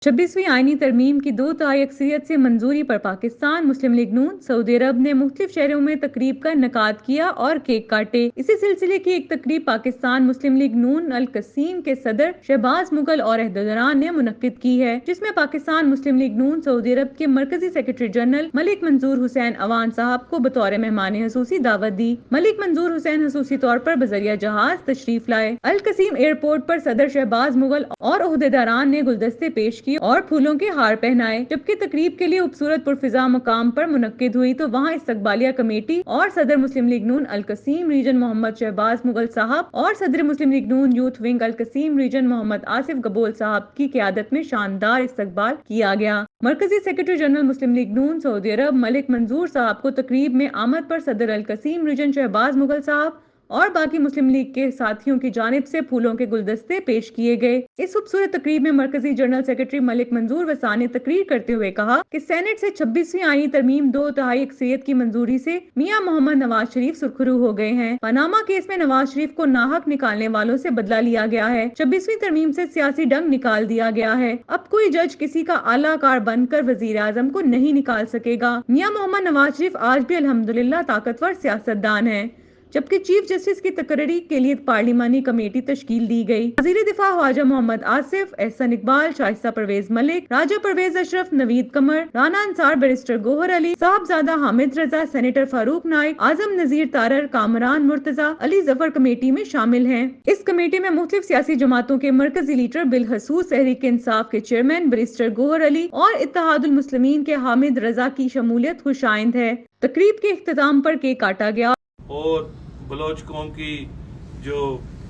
26वीं आईनी तरमीम की 2/3 अक्सरियत से मंजूरी पर पाकिस्तान मुस्लिम लीग नून सऊदी अरब ने मुख्तलिफ शहरों में तकरीब का इनेकाद किया और केक काटे। इसी सिलसिले की एक तकरीब पाकिस्तान मुस्लिम लीग नून अल कसीम के सदर शहबाज मुगल और अहदेदारान ने मुनक्किद की है, जिसमें पाकिस्तान मुस्लिम लीग नून सऊदी अरब के मरकजी सेक्रेटरी जनरल मलिक मंजूर हुसैन अवान साहब को बतौर मेहमान खसूसी दावत दी। मलिक मंजूर हुसैन खसूसी तौर पर बजरिया जहाज तशरीफ लाए। अल कसीम एयरपोर्ट पर सदर शहबाज मुगल और अहदेदारान ने गुलदस्ते पेश किए और फूलों के हार पहनाए। जबकि तकरीब के लिए खूबसूरत पुरफिजा मकाम पर मुनक्किद हुई तो वहाँ इस्तकबालिया कमेटी और सदर मुस्लिम लीग नून अल कसीम रीजन मोहम्मद शहबाज मुगल साहब और सदर मुस्लिम लीग नून यूथ विंग अल कसीम रीजन मोहम्मद आसिफ गबोल साहब की क़यादत में शानदार इस्तकबाल किया गया। मरकजी सेक्रेटरी जनरल मुस्लिम लीग नून सऊदी अरब मलिक मंजूर साहब को तकरीब में आमद पर सदर अल कसीम रीजन शहबाज मुगल साहब और बाकी मुस्लिम लीग के साथियों की जानिब से फूलों के गुलदस्ते पेश किए गए। इस खूबसूरत तकरीब में मरकजी जनरल सेक्रेटरी मलिक मंजूर वसा ने तकरीर करते हुए कहा कि सेनेट से 26वीं आईनी तरमीम 2/3 अक्सरियत की मंजूरी से मियां मोहम्मद नवाज शरीफ सुरखरू हो गए हैं। पनामा केस में नवाज शरीफ को नाहक निकालने वालों से बदला लिया गया है। 26वीं तरमीम से सियासी डंग निकाल दिया गया है। अब कोई जज किसी का आलाकार बनकर वजीर आजम को नहीं निकाल सकेगा। मियां मोहम्मद नवाज शरीफ आज भी अल्हम्दुलिल्लाह ताकतवर सियासतदान है। जबकि चीफ जस्टिस की तकरीरी के लिए पार्लिमानी कमेटी तश्कील दी गई। वजीर दिफा ख्वाजा मोहम्मद आसिफ, एहसन इकबाल, शाइस्ता परवेज मलिक, राजा परवेज अशरफ, नवीद कमर, राना अंसार, बैरिस्टर गोहर अली, साहबजादा हामिद रजा, सेनेटर फारूक नाइक, आजम नजीर तारर, कामरान मुर्तजा, अली जफर कमेटी में शामिल हैं। इस कमेटी में मुख्तलिफ सियासी जमातों के मरकजी लीडर बिलखसूस तहरीक इंसाफ के चेयरमैन बैरिस्टर गोहर अली और इत्तेहादुल मुस्लिमीन के हामिद रजा की शमूलियत खुशाइंद है। तकरीब के इख्तिताम पर केक काटा गया और बलोच कौम की जो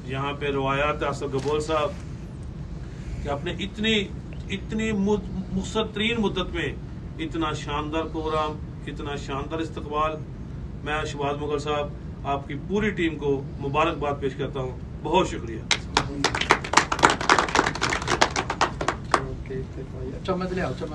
यहाँ पे रवायात आसिफ गबोल साहब कि आपने इतनी मुख्तर तरीन मुद्दत में इतना शानदार प्रोग्राम, इतना शानदार इस्तकबाल, मैं शहबाज मुगल साहब आपकी पूरी टीम को मुबारकबाद पेश करता हूँ। बहुत शुक्रिया। अच्छा